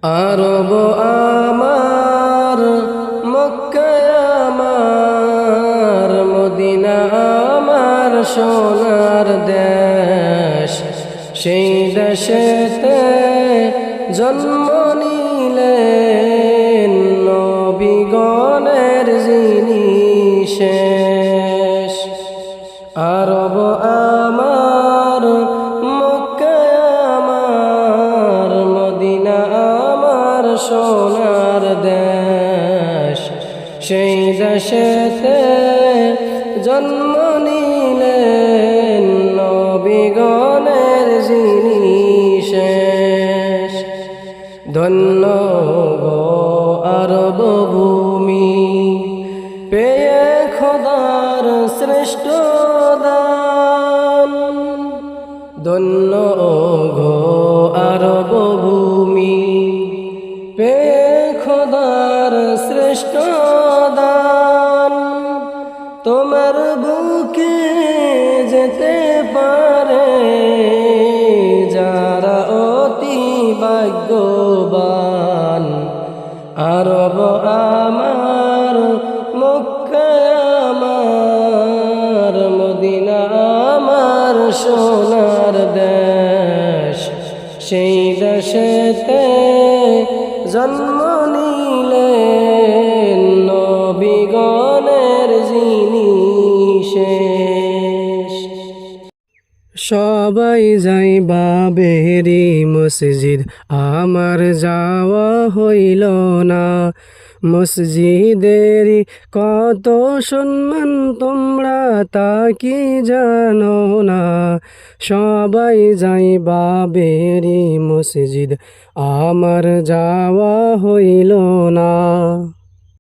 আরব আমার, মক্কা আমার, মদিনা আমার সোনার দেশ। সেই দেশেতে জন্ম নিলেন নবীগণের যিনি শেষ। আরব আমার, মক্কা আমার, মদিনা আমার সোনার দেশ। সেই দেশেতে জন্ম নিলেন নবীগণের যিনি শেষ। ধন্য গো আরব ভূমি, পেয়ে খোদার শ্রেষ্ঠ দান। ধন্য গো আরব ভূমি, পেয়ে খোদার শ্রেষ্ঠ দান। তোমার বুকে যেতে পারে যারা অতি ভাগ্যবান। আরব আমার, মক্কা আমার, মদিনা আমার সোনার দেশ। সেই দেশেতে জন্ম নিলেন নবীগণের যিনি শেষ। সবাই যাই বাবেরি মসজিদ, আমার যাওয়া হইল না। মসজিদেরই কত সম্মান তোমরা তা কি জানো না। সবাই যাই বাবেরি মসজিদ, আমার যাওয়া হইল না।